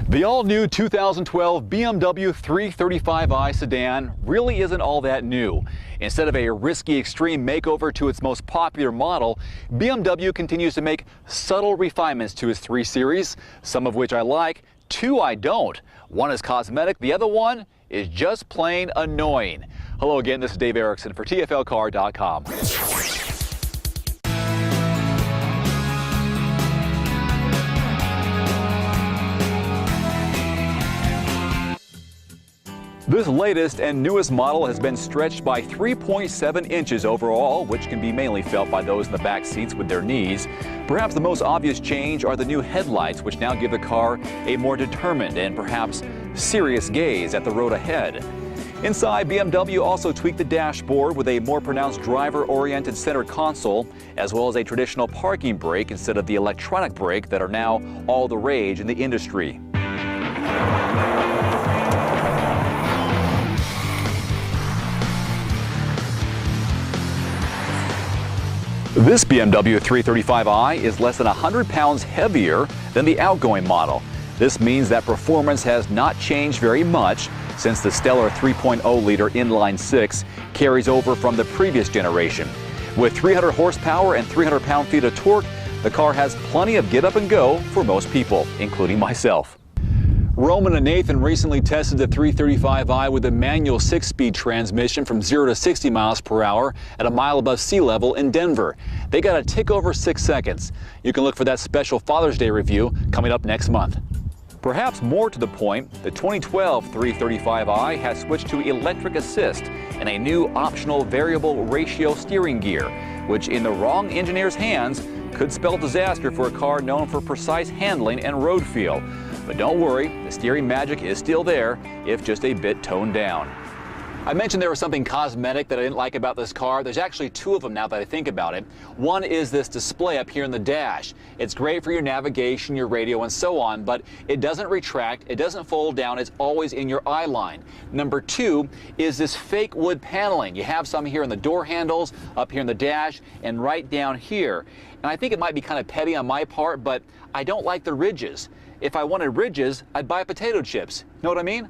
The all-new 2012 BMW 335i sedan really isn't all that new. Instead of a risky extreme makeover to its most popular model, BMW continues to make subtle refinements to its 3 Series, some of which I like, 2 I don't. One is cosmetic, the other one is just plain annoying. Hello again, this is Dave Erickson for TFLcar.com. This latest and newest model has been stretched by 3.7 inches overall, which can be mainly felt by those in the back seats with their knees. Perhaps the most obvious change are the new headlights, which now give the car a more determined and perhaps serious gaze at the road ahead. Inside, BMW also tweaked the dashboard with a more pronounced driver-oriented center console, as well as a traditional parking brake instead of the electronic brake that are now all the rage in the industry. This BMW 335i is less than 100 pounds heavier than the outgoing model. This means that performance has not changed very much since the stellar 3.0-liter inline-6 carries over from the previous generation. With 300 horsepower and 300 pound-feet of torque, the car has plenty of get up and go for most people, including myself. Roman and Nathan recently tested the 335i with a manual 6-speed transmission from 0 to 60 miles per hour at a mile above sea level in Denver. They got a tick over 6 seconds. You can look for that special Father's Day review coming up next month. Perhaps more to the point, the 2012 335i has switched to electric assist and a new optional variable ratio steering gear, which in the wrong engineer's hands could spell disaster for a car known for precise handling and road feel. But don't worry, the steering magic is still there, if just a bit toned down. I mentioned there was something cosmetic that I didn't like about this car. There's actually 2 of them now that I think about it. One is this display up here in the dash. It's great for your navigation, your radio, and so on, but it doesn't retract, it doesn't fold down, it's always in your eye line. Number 2 is this fake wood paneling. You have some here in the door handles, up here in the dash, and right down here. And I think it might be kind of petty on my part, but I don't like the ridges. If I wanted ridges, I'd buy potato chips. Know what I mean?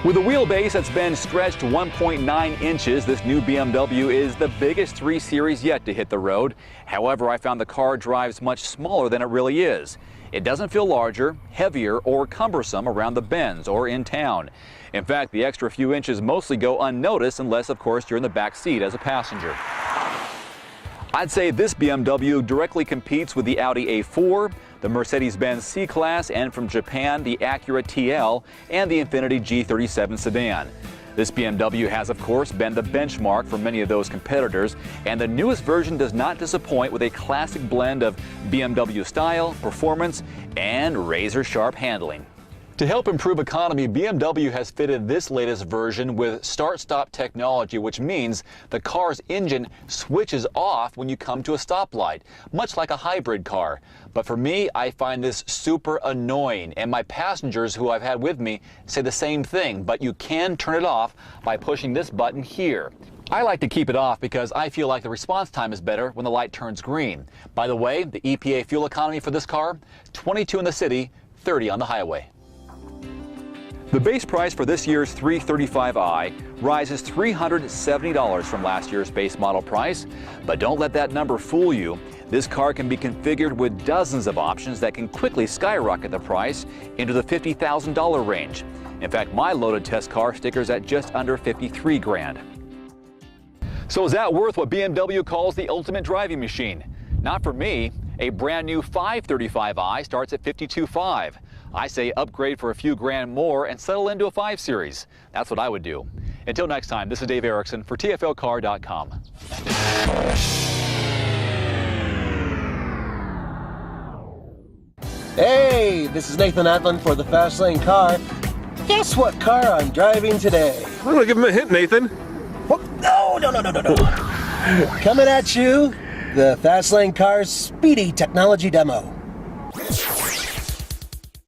With a wheelbase that's been stretched 1.9 inches, this new BMW is the biggest 3 Series yet to hit the road. However, I found the car drives much smaller than it really is. It doesn't feel larger, heavier, or cumbersome around the bends or in town. In fact, the extra few inches mostly go unnoticed unless, of course, you're in the back seat as a passenger. I'd say this BMW directly competes with the Audi A4, the Mercedes-Benz C-Class, and from Japan, the Acura TL and the Infiniti G37 sedan. This BMW has, of course, been the benchmark for many of those competitors, and the newest version does not disappoint with a classic blend of BMW style, performance, and razor-sharp handling. To help improve economy, BMW has fitted this latest version with start-stop technology, which means the car's engine switches off when you come to a stoplight, much like a hybrid car. But for me, I find this super annoying, and my passengers who I've had with me say the same thing, but you can turn it off by pushing this button here. I like to keep it off because I feel like the response time is better when the light turns green. By the way, the EPA fuel economy for this car, 22 in the city, 30 on the highway. The base price for this year's 335i rises $370 from last year's base model price, but don't let that number fool you. This car can be configured with dozens of options that can quickly skyrocket the price into the $50,000 range. In fact, my loaded test car stickers at just under 53 grand. So is that worth what BMW calls the ultimate driving machine? Not for me. A brand new 535i starts at $52,500. I say upgrade for a few grand more and settle into a 5 Series. That's what I would do. Until next time, this is Dave Erickson for TFLcar.com. Hey, this is Nathan Adlin for the Fast Lane Car. Guess what car I'm driving today? I'm gonna give him a hint, Nathan. What? No. Coming at you, the Fast Lane Car's speedy technology demo.